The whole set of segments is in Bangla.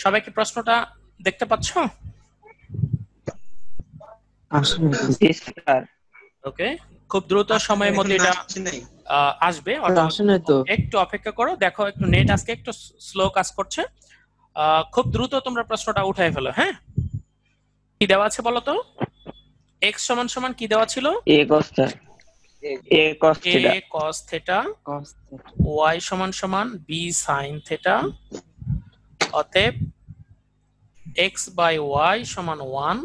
সবাই কি প্রশ্নটা দেখতে পাচ্ছ? ওকে, খুব দ্রুত সময়ের মধ্যে এটা আসবে। একটু অপেক্ষা করো, দেখো একটু নেট আজকে একটু স্লো কাজ করছে। খুব দ্রুত তোমরা প্রশ্নটা উঠাই ফেলো। হ্যাঁ, কি দেওয়া আছে বলো তো? x সমান সমান কি দেওয়া ছিল? a cos theta, y সমান সমান b sin theta, অতএব x by y সমান 1।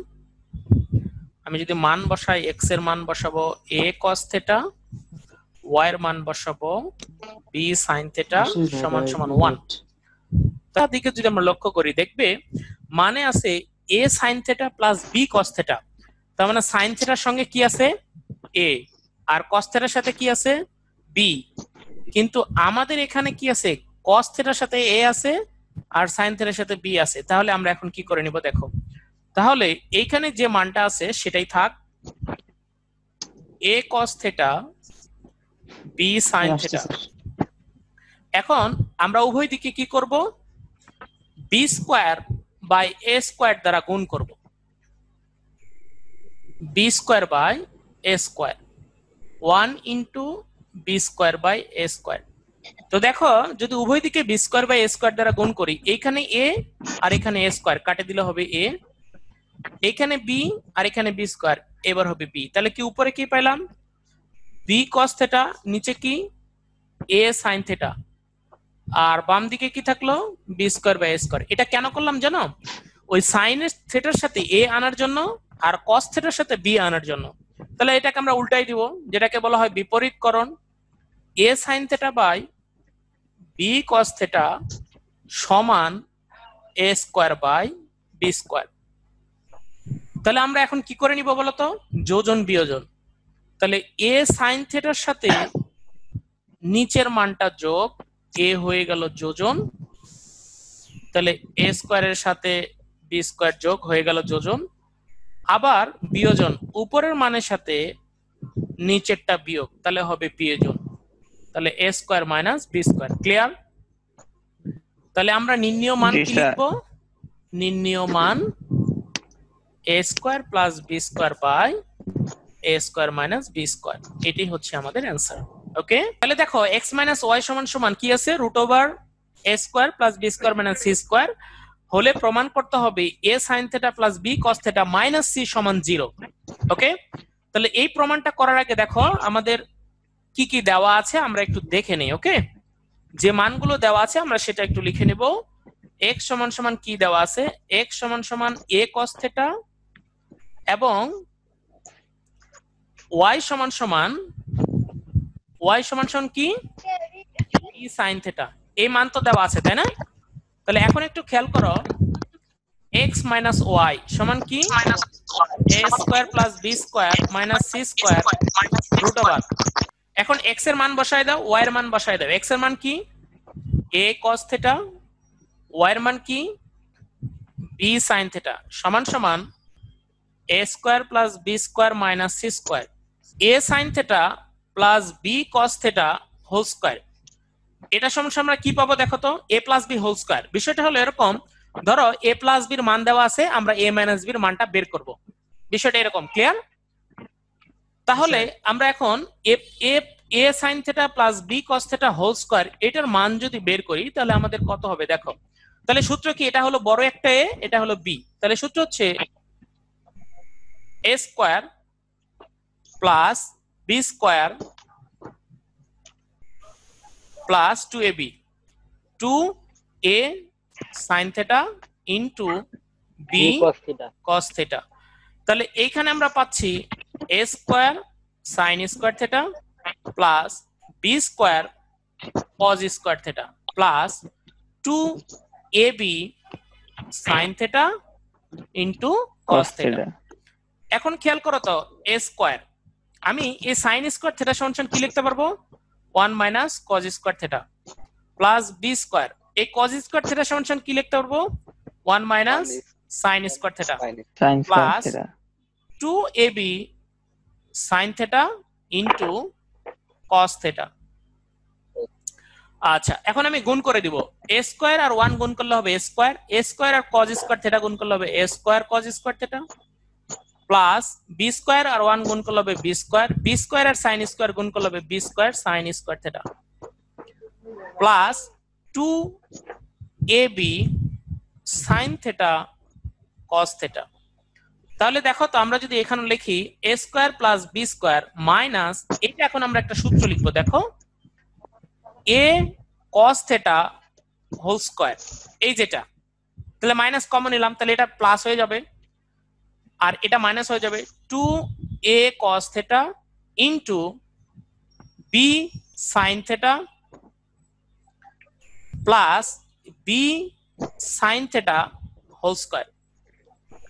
আমি যদি মান বসাই, x এর মান বসাবো a cos theta, y এর মান বসাবো b sin theta সমান সমান 1। তার দিকে যদি আমরা লক্ষ্য করি, দেখবে মানে আছে a sin theta plus b cos theta। তার মানে sin theta এর সঙ্গে কি আছে? a, আর cos theta এর সাথে কি আছে? b। কিন্তু আমাদের এখানে কি আছে? cos theta এর সাথে a আছে আর sin theta এর সাথে b আছে। তাহলে আমরা এখন কি করে নিব দেখো। তাহলে এইখানে যে মানটা আছে সেটাই থাক, a cos theta b sin theta। এখন আমরা উভয় দিকে কি করব? b square by a square দ্বারা গুণ করব। b square by a square, 1 into b square by a square. তো দেখো যদি উভয় দিকে b square by a square দ্বারা গুণ করি, এইখানে a আর এখানে a স্কয়ার কাটে দিলে হবে a, এইখানে b আর এখানে b স্কয়ার, এবার হবে b। তাহলে কি উপরে কি পেলাম? b cos theta, নিচে কি? a sin theta, আর বাম দিকে কি থাকলো? b square by a square. এটা কেন করলাম জানো? ওই sin থেটার সাথে a আনার জন্য আর cos থেটার সাথে b আনার জন্য। তাহলে এটাকে আমরা উল্টাই দিব, যেটাকে বলা হয় বিপরীতকরণ। a sin theta by b cos theta সমান a square by b square. তাহলে আমরা এখন কি করে নিব বলতো? যোজন বিয়োজন। তাহলে a sin থেটার সাথে নিচের মানটা যোগ, a হয়ে গেল যোজন। তাহলে a স্কয়ারের সাথে b স্কয়ার যোগ হয়ে গেল যোজন। আবার বিয়োজন, উপরের মানের সাথে নিচেরটা বিয়োগ, তাহলে হবে বিয়োজন। তাহলে a square minus b square. Clear? তাহলে আমরা নির্ণীয় মান কি লিখবো? নির্ণীয় মান a square plus b square by a square minus b square. এটি হচ্ছে আমাদের অ্যান্সার। ওকে, তাহলে দেখো x মাইনাস y সমান সমান কি আছে? Root over a square plus b square minus c square হলে প্রমাণ করতে হবে a sin theta plus b cos theta minus c সমান 0। ওকে, তাহলে এই প্রমাণটা করার আগে দেখো আমাদের কি কি দেওয়া আছে আমরা একটু দেখে নেই। ওকে, যে মানগুলো দেওয়া আছে আমরা সেটা একটু লিখে নেব। x সমান সমান কি দেওয়া আছে? x সমান সমান a cos theta এবং y সমান সমান কি? b sin theta। এই মান তো দেওয়া আছে, তাই না? তাহলে এখন একটু খেয়াল করো, x মাইনাস y সমান কি? a square plus b square minus c square root over. এখন x এর মান বসায় দাও, y এর মান বসায় দাও। x এর মান কি? a cos theta, y এর মান কি? b sin theta সমান সমান a square plus b square minus c square, a sin theta plus b cos theta whole square. এটা সমান আমরা কি পাবো দেখো তো? a plus b whole square. বিষয়টা হলো এরকম, ধরো a প্লাস b এর মান দেওয়া আছে, আমরা a মাইনাস b এর মানটা বের করব। বিষয়টা এরকম। ক্লিয়ার? তাহলে আমরা এখন a sin theta plus b cos theta whole square এটার মান যদি বের করি তাহলে আমাদের কত হবে দেখো। তাহলে সূত্র কি? এটা হলো বড় একটা a, এটা হলো b। তাহলে সূত্র হচ্ছে a square plus b square plus 2ab, 2a sin theta into b cos theta। তাহলে এইখানে আমরা পাচ্ছি a square sin square theta plus b square cos square theta plus 2ab sin theta into cos theta। এখন খেয়াল করো তো, a স্কয়ার, আমি এই sin স্কয়ার theta সমান কি লিখতে পারবো? 1 minus cos square theta plus b square, এই cos স্কয়ার theta সমান কি লিখতে পারবো? 1 minus sin square theta plus 2ab sin theta into cos theta। আচ্ছা এখন আমি গুণ করে দিব a স্কয়ার আর 1 গুণ করলে হবে a স্কয়ার আর cos স্কয়ার থিটা গুণ করলে হবে a square cos square theta plus b square আর 1 গুণ করলে হবে b স্কয়ার আর sin স্কয়ার গুণ করলে হবে b square sin square theta plus 2ab sin theta cos theta. তাহলে দেখো তো আমরা যদি এখানে লিখি a square plus b square minus এটা এখন আমরা একটা সূত্র লিখবো দেখো a cos theta whole square এই যেটা তাহলে মাইনাস কমন নিলাম তাহলে এটা প্লাস হয়ে যাবে আর এটা মাইনাস হয়ে যাবে 2a cos theta into b sin theta plus b sin theta whole square.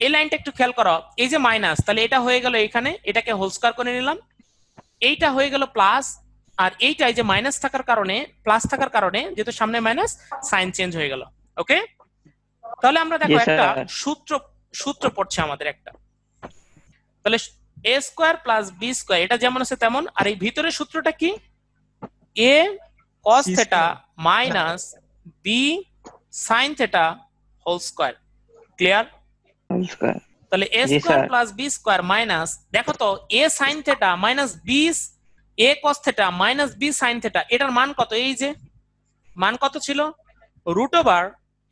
এই লাইনটা একটু খেয়াল করো এই যে মাইনাস তাহলে এটা হয়ে গেল এখানে এটাকে হোল স্কয়ার করে নিলাম এইটা হয়ে গেল প্লাস আর এইটা এই যে মাইনাস থাকার কারণে প্লাস থাকার কারণে যেহেতু সামনে মাইনাস সাইন চেঞ্জ হয়ে গেল ওকে। তাহলে আমরা দেখো একটা সূত্র পড়ছে আমাদের একটা তাহলে a square plus b square এটা যেমন আছে তেমন আর এই ভিতরের সূত্রটা কি a cos theta minus b sin theta whole square clear তাহলে a square plus b square minus দেখো তো a sin theta minus b a cos theta minus b sin theta এটার মান কত এই যে মান কত ছিল root over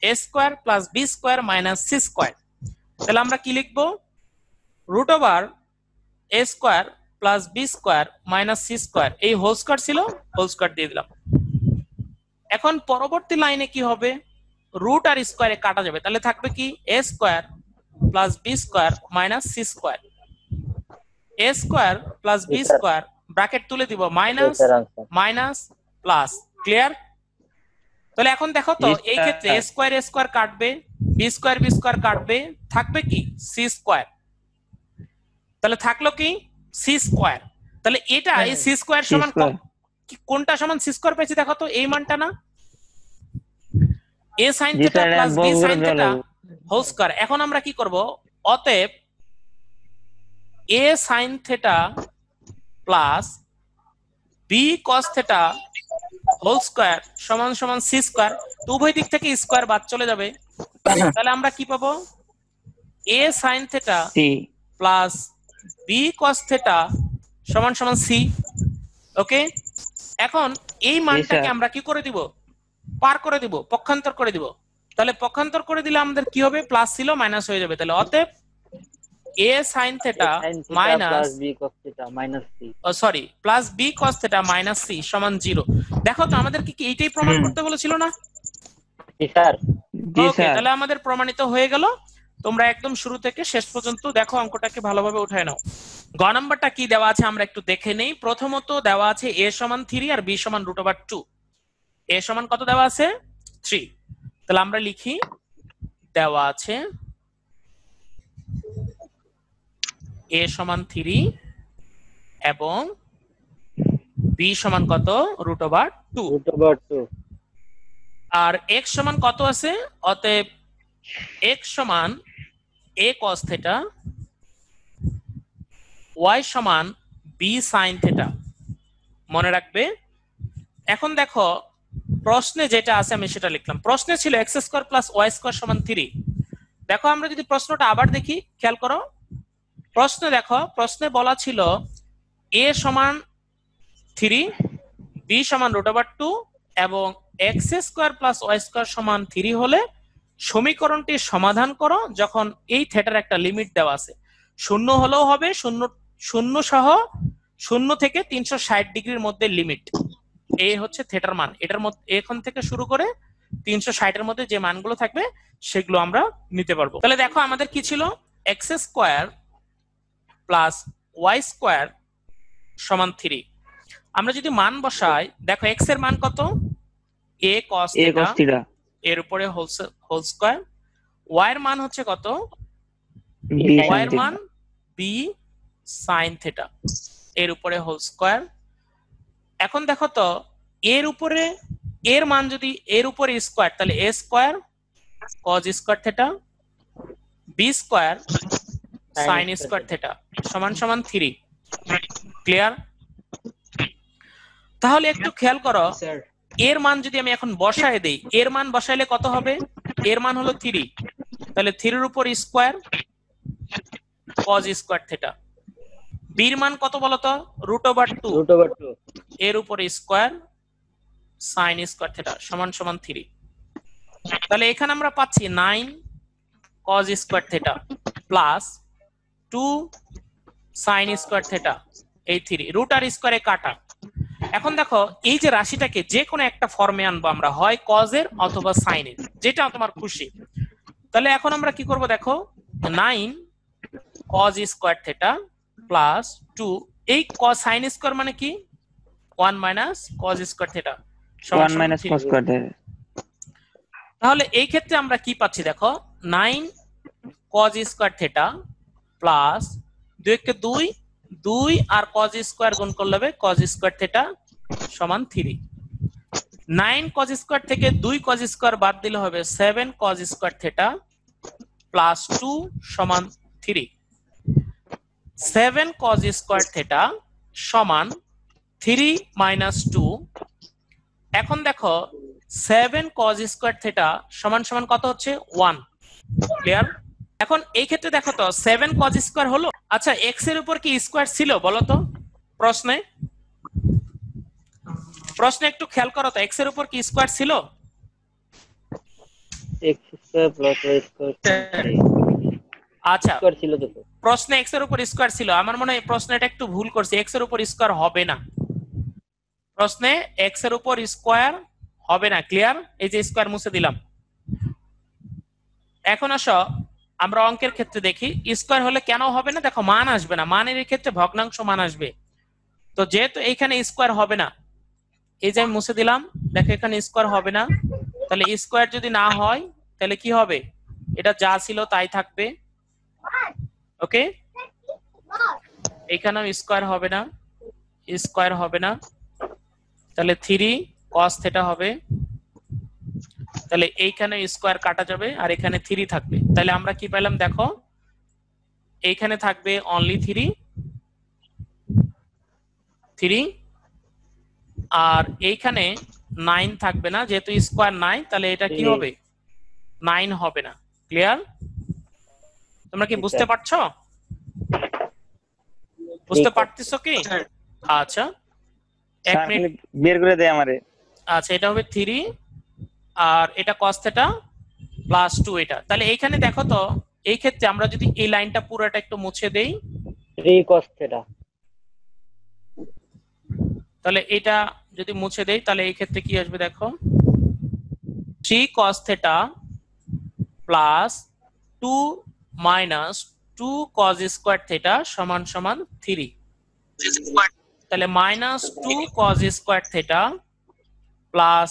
a square plus b square minus c square. তাহলে আমরা কি লিখবো root over a square plus b square minus c square এই হোল স্কয়ার ছিল হোল স্কয়ার দিয়ে দিলাম। এখন পরবর্তী লাইনে কি হবে রুট আর স্কয়ারে কাটা যাবে তাহলে থাকবে কি a square plus b square minus c square a square plus b square bracket তুলে দিব মাইনাস মাইনাস প্লাস ক্লিয়ার। তাহলে এখন দেখো তো এই ক্ষেত্রে a স্কয়ার কাটবে b স্কয়ার কাটবে থাকবে কি c স্কয়ার তাহলে থাকলো কি c স্কয়ার তাহলে এটা এই c স্কয়ার সমান কোনটা সমান c স্কয়ার পেয়েছি দেখো তো এই মানটা না a sin theta plus b sin theta whole square. এখন আমরা কি করব অতএব a sin theta plus b cos theta whole square সমান সমান c স্কয়ার তো উভয় দিক থেকে স্কয়ার বাদ চলে যাবে তাহলে আমরা কি পাবো a sin theta plus b cos theta সমান সমান c ওকে। এখন এই মানটাকে আমরা কি করে দিব পার করে দিব পক্ষান্তর করে দিব তাহলে পক্ষান্তর করে দিলে আমাদের কি হবে প্লাস ছিল মাইনাস হয়ে যাবে তাহলে অতএব a sin theta minus b cos theta minus c sorry plus b cos theta minus c সমান 0। দেখো তো আমাদের কি এইটাই প্রমাণ করতে বলেছিল না জি স্যার ওকে তাহলে আমাদের প্রমাণিত হয়ে গেল। তোমরা একদম শুরু থেকে শেষ পর্যন্ত দেখো অঙ্কটাকে ভালোভাবে উঠায় নাও। গ নাম্বারটা কি দেওয়া আছে আমরা একটু দেখে নেই। প্রথমত দেওয়া আছে a সমান 3 আর b সমান √2 a সমান কত দেওয়া আছে 3 তাহলে আমরা লিখি দেওয়া আছে a সমান 3 এবং b সমান কত √2 আর x সমান কত আছে অতএব x সমান a cos থিটা y সমান b sin থিটা মনে রাখবে। এখন দেখো প্রশ্নে যেটা আছে আমি সেটা লিখলাম প্রশ্নে ছিল x square plus y square সমান 3 দেখো আমরা যদি প্রশ্নটা আবার দেখি খেয়াল করো প্রশ্নে দেখো প্রশ্নে বলা ছিল a সমান 3 b সমান √2 এবং x square plus y square সমান 3 হলে সমীকরণটি সমাধান করো যখন এই থিটার একটা লিমিট দেওয়া আছে শূন্য হলেও হবে শূন্য সহ 0 থেকে 360 ডিগ্রির মধ্যে লিমিট এই হচ্ছে থিটার মান এটার মধ্যে এখন থেকে শুরু করে 360 এর মধ্যে যে মানগুলো থাকবে সেগুলো আমরা নিতে পারবো। তাহলে দেখো আমাদের কি ছিল x square plus y square সমান 3 আমরা যদি মান বসাই দেখো x এর মান কত a cos থিটা এর উপরে হোল স্কয়ার y এর মান হচ্ছে কত y এর মান b sin থিটা এর উপরে হোল স্কয়ার। এখন দেখো তো এর উপরে এর মান যদি এর উপরে স্কয়ার তাহলে a square cos square theta b square sin square theta সমান সমান 3 ক্লিয়ার। তাহলে একটু খেয়াল করো এর মান যদি আমি এখন বসায় দেই, এর মান বসাইলে কত হবে? এর মান হলো 3, তাহলে 3 এর উপর স্কয়ার cos স্কয়ার থিটা। বির মান কত বলতো? √2 এর উপর স্কয়ার sin স্কয়ার থিটা সমান সমান 3। তাহলে এখানে আমরা পাচ্ছি 9 cos square theta plus 2 sin square theta, এই 3 রুট আর স্কয়ারে কাটা। এখন দেখো এই যে রাশিটাকে যে কোনো একটা ফর্মে আনবো আমরা, হয় cos এর অথবা sin এর, যেটা তোমার খুশি। তাহলে এখন আমরা কি করব দেখো, 9 cos স্কয়ার থিটা প্লাস 2 এই cos sin স্কয়ার মানে কি 1 minus cos square theta 1 minus cos square theta। তাহলে এই ক্ষেত্রে আমরা কি পাচ্ছি দেখো, 9 cos স্কয়ার থিটা প্লাস 2 কে 2, 2 আর cos স্কয়ার গুণ করলে হবে cos স্কয়ার থিটা সমান 3। 9 cos স্কয়ার থেকে 2 cos স্কয়ার বাদ দিলে হবে 7 cos স্কয়ার থিটা প্লাস 2 সমান 3। 7 cos স্কয়ার থিটা সমান 3 মাইনাস 2। এখন দেখো 7 cos স্কয়ার থিটা সমান সমান কত হচ্ছে 1। ক্লিয়ার? এখন এই ক্ষেত্রে দেখো তো 7 cos স্কয়ার হলো। আচ্ছা x এর উপর কি স্কয়ার ছিল বলো তো প্রশ্নে? প্রশ্নে একটু খেয়াল করো তো, x এর উপর কি স্কয়ার ছিল? x square plus y square আচ্ছা স্কয়ার ছিল তো। প্রশ্নে x এর উপর স্কয়ার ছিল। আমার মনে হয় প্রশ্নে এটা একটু ভুল করছে, x এর উপর স্কয়ার হবে না। প্রশ্নে x এর উপর স্কয়ার হবে না। ক্লিয়ার? এই যে স্কয়ার মুছে দিলাম। এখন আসো আমরা অঙ্কের ক্ষেত্রে দেখি স্কয়ার হলে কেন হবে না। দেখো মান আসবে না, মানের ক্ষেত্রে ভগ্নাংশ মান আসবে। তো যেহেতু এইখানে স্কয়ার হবে না, এই যে আমি মুছে দিলাম, দেখো এখানে স্কয়ার হবে না। তাহলে স্কয়ার যদি না হয় তাহলে কি হবে? এটা যা ছিল তাই থাকবে। ওকে, এখানেও স্কয়ার হবে না, স্কয়ার হবে না। তাহলে 3 cos থিটা হবে। তাহলে এইখানে স্কয়ার কাটা যাবে আর এখানে 3 থাকবে। তাহলে আমরা কি পেলাম দেখো, এইখানে থাকবে অনলি 3 আর এইখানে 9 থাকবে না, যেহেতু স্কয়ার নাই। তাহলে এটা কি হবে? 9 হবে না। ক্লিয়ার? তোমরা কি বুঝতে পারছো? বুঝতে পারতেছো কি? আচ্ছা এক মিনিট বের করে দেয় আমারে। আচ্ছা এটা হবে 3 আর এটা cos থিটা প্লাস 2 এটা। তাহলে এইখানে দেখো তো, এই ক্ষেত্রে আমরা যদি এই লাইনটা পুরোটা একটু মুছে দেই, 3 cos theta, তাহলে এটা যদি মুছে দেই তাহলে এই ক্ষেত্রে কি আসবে দেখো, 3 cos theta plus 2 minus 2 cos square theta সমান সমান 3। তাহলে minus 2 cos square theta plus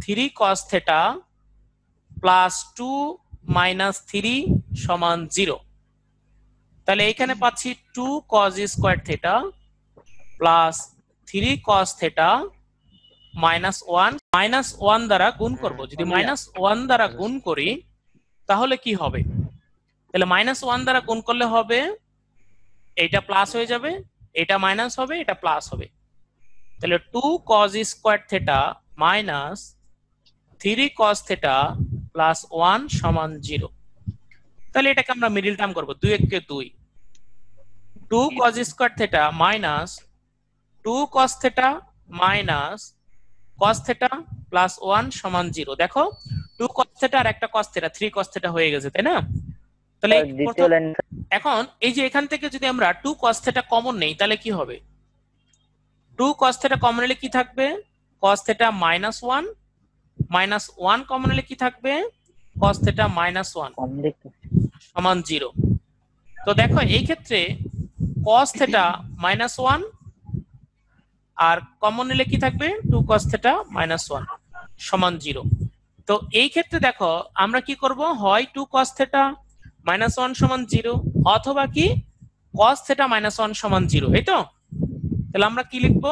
3 cos theta plus 2 minus 3 সমান 0। তাহলে এখানে পাচ্ছি 2 cos square theta plus 3 cos theta minus 1 দ্বারা গুণ করব। যদি মাইনাস 1 দ্বারা গুণ করি তাহলে কি হবে? তাহলে মাইনাস 1 দ্বারা গুণ করলে হবে এটা প্লাস হয়ে যাবে, এটা মাইনাস হবে, এটা প্লাস হবে। তাহলে 2 cos square theta minus 3 cos theta plus 1 সমান 0। তাহলে এটাকে আমরা মিডল টার্ম করব, 2 1 কে 2। 2 cos square theta minus 2 cos theta minus cos theta plus 1 সমান 0। দেখো 2 cos থিটা আর একটা cos থিটা, 3 cos থিটা হয়ে গেছে, তাই না? তাহলে এখন এই যে এখান থেকে যদি আমরা 2 cos থিটা কমন নেই তাহলে কি হবে? 2 cos থিটা কমন নিলে কি থাকবে? cos theta minus 1, minus 1 common নিলে কি থাকবে? cos থিটা মাইনাস 1 সমান 0। তো দেখো এই ক্ষেত্রে cos থিটা মাইনাস 1 আর কমন নিলে কি থাকবে? 2 cos থিটা মাইনাস 1 সমান 0। তো এই ক্ষেত্রে দেখো আমরা কি করব, হয় 2 cos থিটা মাইনাস 1 সমান 0 অথবা কি cos থিটা মাইনাস 1 সমান 0, এই তো? তাহলে আমরা কি লিখব,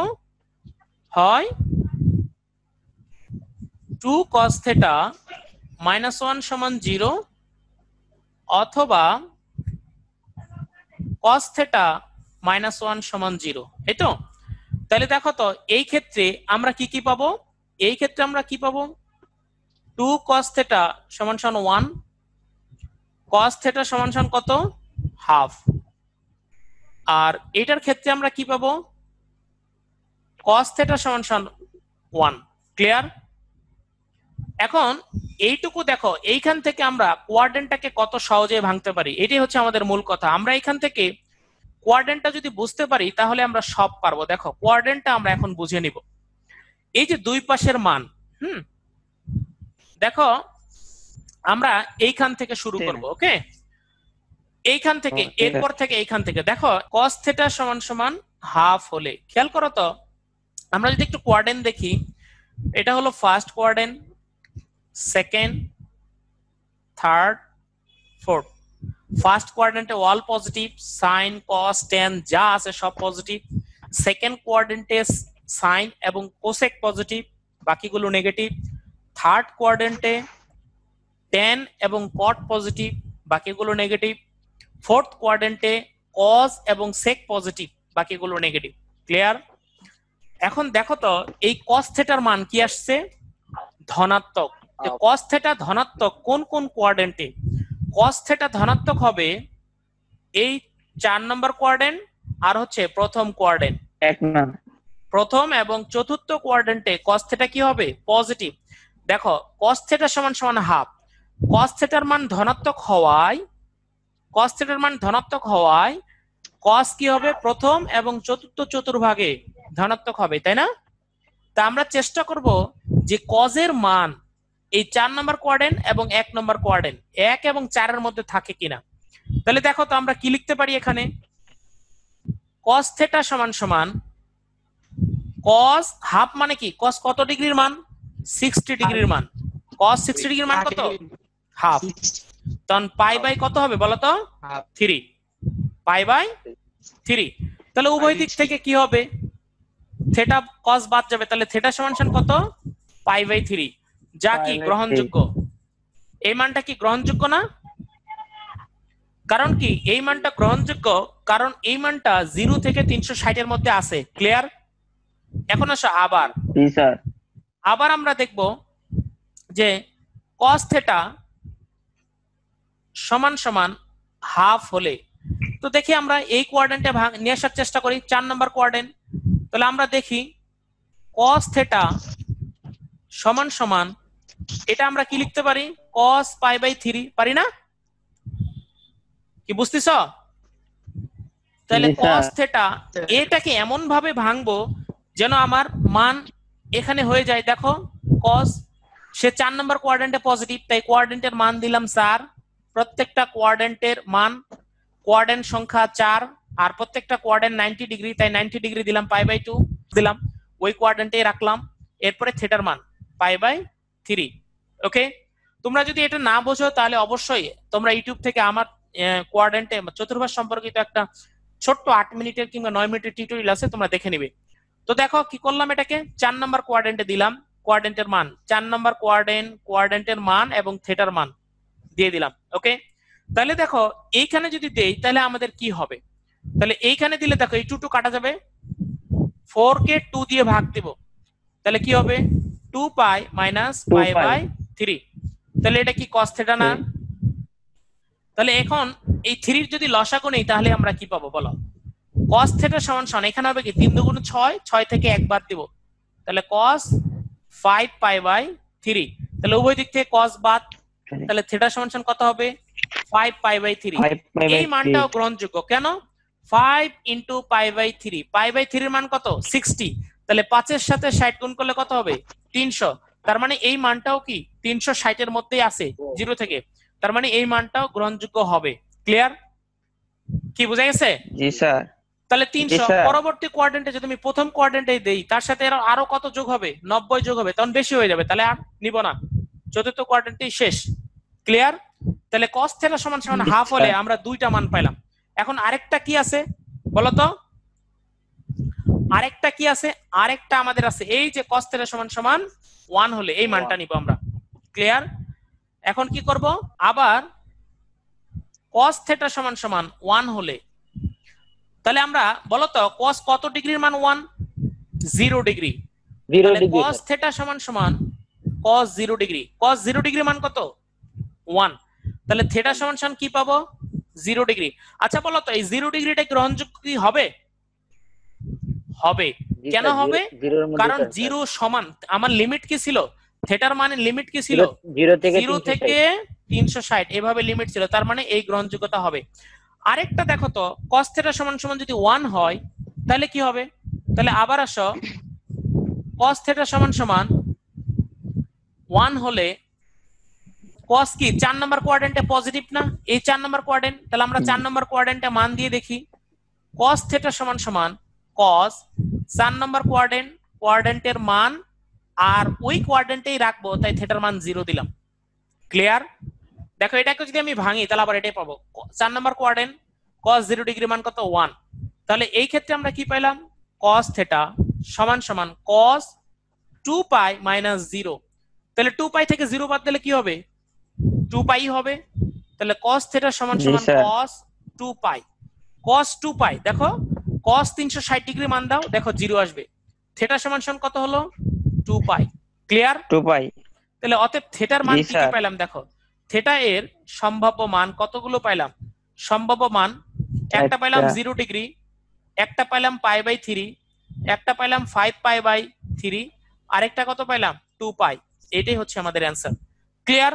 হয় 2 cos থিটা মাইনাস 1 সমান 0 অথবা cos থিটা মাইনাস 1 সমান 0, এই তো? তাহলে দেখো তো এই ক্ষেত্রে আমরা কি কি পাবো, এই ক্ষেত্রে আমরা কি পাবো 2 cos theta সমান সমান 1, cos theta সমান সমান কত হাফ। আর এটার ক্ষেত্রে আমরা কি পাবো cos theta সমান সমান 1। ক্লিয়ার? এখন এইটুকু দেখো, এইখান থেকে আমরা কোয়াড্রেন্টটাকে কত সহজে ভাঙতে পারি, এটাই হচ্ছে আমাদের মূল কথা। আমরা এখান থেকে কোয়াড্রেন্টটা যদি বুঝতে পারি তাহলে আমরা সব পারবো। দেখো কোয়াড্রেন্টটা আমরা এখন বুঝে নিব। এই যে দুই পাশের মান, দেখো আমরা এইখান থেকে শুরু করব। ওকে, এইখান থেকে, এরপর থেকে এইখান থেকে দেখো cos theta সমান সমান হাফ হলে, খেয়াল করো তো আমরা যদি একটু কোয়াড্রেন্ট দেখি, এটা হলো first quadrant, second, third, fourth. First কোয়াড্রেন্টে all positive, sine cos tan যা আছে সব পজিটিভ। সেকেন্ড কোয়াড্রেন্টে সাইন এবং কোসেক পজিটিভ, বাকিগুলো নেগেটিভ। থার্ড কোয়াড্রেন্টে ট্যান এবং কট পজিটিভ, বাকিগুলো নেগেটিভ। ফোর্থ কোয়াড্রেন্টে কস এবং সেক পজিটিভ, বাকিগুলো নেগেটিভ। ক্লিয়ার? এখন দেখো তো এই cos থেটার মান কি আসছে ধনাত্মক। cos থেটা ধনাত্মক কোন কোন কোয়াড্রেন্টে? cos থেটা ধনাত্মক হবে এই 4 নম্বর কোয়াড্রেন্ট আর হচ্ছে প্রথম কোয়াড্রেন্ট। প্রথম এবং চতুর্থ কোয়াড্রেন্টে cos থেটা কি হবে পজিটিভ। দেখো cos থেটা সমান সমান হাফ, cos থেটার মান ধনাত্মক হওয়ায়, cos থেটার মান ধনাত্মক হওয়ায় cos কি হবে প্রথম এবং চতুর্থ চতুর্ভাগে ধনাত্মক হবে, তাই না? তা আমরা চেষ্টা করব যে cos এর মান এই 4 নম্বর কোয়াড্রেন্ট এবং 1 নম্বর কোয়াড্রেন্ট 1 এবং 4 এর মধ্যে থাকে কিনা। তাহলে দেখো তো আমরা কি লিখতে পারি এখানে, cos থেটা সমান সমান cos হাফ মানে কি, cos কত ডিগ্রির মান 60 ডিগ্রির মান, cos 60 ডিগ্রির মান কত হাফ। তখন পাই বাই কত হবে বলো তো 3, পাই বাই 3। তাহলে উভয় দিক থেকে কি হবে থেটা cos বাদ যাবে, তাহলে থেটা সমান সমান কত পাই বাই 3, যা কি গ্রহণযোগ্য। এই মানটা কি গ্রহণযোগ্য না? কারণ কি এই মানটা গ্রহণযোগ্য, কারণ এই মানটা 0 থেকে 360 এর মধ্যে আছে। ক্লিয়ার? এখন আসো আবার আমরা দেখব যে cos থেটা সমান সমান হাফ হলে, তো দেখি আমরা এই কোয়াড্রেন্টে নিয়ে আসার চেষ্টা করি 4 নম্বর কোয়াড্রেন্ট। তাহলে আমরা দেখি cos থেটা সমান সমান, এটা আমরা কি লিখতে পারি cos পাই বাই 3, পারি না? কি বুঝতেছ? তাহলে cos থেটা এটাকে এমন ভাবে ভাঙবো যেন আমার মান এখানে হয়ে যায়। দেখো cos সে 4 নম্বর কোয়াড্রেন্টে পজিটিভ, তাই কোয়াড্রেন্টের মান দিলাম 4, প্রত্যেকটা কোয়াড্রেন্টের মান কোয়াড্রেন্ট সংখ্যা 4, আর প্রত্যেকটা কোয়াড্রেন্ট 90 ডিগ্রি, তাই 90 ডিগ্রি দিলাম পাই বাই 2 দিলাম, ওই কোয়াড্রেন্টে রাখলাম। এরপরে থেটার মান পাই বাই 3। ওকে, তোমরা যদি এটা না বোঝো তাহলে অবশ্যই তোমরা ইউটিউব থেকে আমার কোয়াড্রেন্টে চতুর্ভাগ সম্পর্কিত একটা ছোট্ট 8 মিনিটের কিংবা 9 মিনিটের টিউটোরিয়াল আছে, তোমরা দেখে নিবে। তো দেখো কি করলাম, এটাকে 4 নম্বর কোয়াড্রেন্টে দিলাম, কোয়াড্রেন্টের মান 4 নম্বর কোয়াড্রেন্টের মান এবং থেটার মান দিয়ে দিলাম। ওকে, তাহলে দেখো এইখানে যদি দেই তাহলে আমাদের কি হবে, তাহলে এইখানে দিলে দেখো এই 2 2 কাটা যাবে, 4 কে 2 দিয়ে ভাগ দেব, তাহলে কি হবে 2 পাই মাইনাস পাই বাই 3। তাহলে এটা কি cos থেটা না? তাহলে এখন এই 3 এর যদি লসাগু নেই তাহলে আমরা কি পাবো বলো, cos থেটা সমান সমান এখানে হবে কি 3 দুগুণ 6, 6 থেকে 1 বাদ দিব, তাহলে cos 5 পাই বাই 3। তাহলে উভয় দিক থেকে cos বাদ, তাহলে থেটা সমান সমান কত হবে 5 পাই বাই 3। এই মানটাও গ্রহণযোগ্য, কেন 5 into pi by 3, pi by 3 এর মান কত 60, তাহলে 5 এর সাথে 60 গুণ করলে কত হবে 300, তার মানে এই মানটাও কি 360 এর মধ্যেই আছে 0 থেকে, তার মানে এই মানটাও গ্রহণযোগ্য হবে। ক্লিয়ার? কি বোঝা গেছে? জি স্যার। তাহলে 300 পরবর্তী কোয়াড্রেন্টে যদি আমি প্রথম কোয়াড্রেন্টে দেই তার সাথে আরো কত যোগ হবে 90 যোগ হবে, তখন বেশি হয়ে যাবে, তাহলে আর নিব না, চতুর্থ কোয়াড্রেন্টেই শেষ। ক্লিয়ার? তাহলে cos থেটা সমান সমান হাফ হলে আমরা দুইটা মান পাইলাম। এখন আরেকটা কি আছে বলতো, আরেকটা কি আছে, আরেকটা আমাদের আছে এই যে cos থেটা সমান সমান 1 হলে এই মানটা নিব আমরা। ক্লিয়ার? এখন কি করব, আবার cos থেটা সমান সমান 1 হলে, তাহলে আমরা বলতো cos কত ডিগ্রির মান 1, 0 ডিগ্রি, 0 তাহলে ডিগ্রি cos থিটা সমান সমান cos 0 ডিগ্রি। cos 0 ডিগ্রি মান কত? 1। তাহলে থিটা সমান সমান কি পাবো? 0 ডিগ্রি। আচ্ছা বলো তো এই 0 ডিগ্রিটা গ্রহণযোগ্য কি হবে? হবে। কেন হবে? 0 এর মধ্যে কারণ স্যার 0 সমান আমার লিমিট কি ছিল? থিটার মানে লিমিট কি ছিল? 0 থেকে 0 থেকে 360 এভাবে লিমিট ছিল, তার মানে এই গ্রহণযোগ্যতা হবে। আরেকটা দেখো তো, cos থিটা সমান সমান যদি 1 হয় তাহলে কি হবে? তাহলে আবার আসো, cos থিটা সমান সমান 1 হলে cos কি 4 নাম্বার কোয়াড্রেন্টে পজিটিভ না? এই 4 নাম্বার কোয়াড্রেন্ট, তাহলে আমরা 4 নাম্বার কোয়াড্রেন্টে মান দিয়ে দেখি। cos থিটা সমান সমান cos 4 নাম্বার কোয়াড্রেন্টের মান, আর ওই কোয়াড্রেন্টেই রাখবো, তাই থিটার মান 0 দিলাম। ক্লিয়ার? দেখো এটাকে যদি আমি ভাঙি তাহলে আবার এটাই পাবো। 4 নাম্বার কোয়াড্রেন্ট cos 0 ডিগ্রি মান কত? 1। তাহলে এই ক্ষেত্রে আমরা কি পেলাম? cos থিটা সমান সমান cos 2 পাই মাইনাস 0। তাহলে 2 পাই থেকে 0 বাদ দিলে কি হবে? 2 পাই হবে। তাহলে cos থিটা সমান জি সমান স্যার cos 2 পাই। cos 2 পাই, দেখো cos 360 ডিগ্রি মান দাও, দেখো 0 আসবে। থিটা সমান সমান কত হলো? 2 পাই। ক্লিয়ার? 2 পাই। তাহলে অতএব থিটার মান জি কি কি স্যার পেলাম দেখো। থিটা এর সম্ভাব্য মান কতগুলো পাইলাম? সম্ভাব্য মান একটা পাইলাম 0 ডিগ্রি, একটা পাইলাম পাই বাই 3, একটা পাইলাম 5 পাই বাই 3, আরেকটা কত পাইলাম? 2 পাই। এটাই হচ্ছে আমাদের অ্যান্সার। ক্লিয়ার?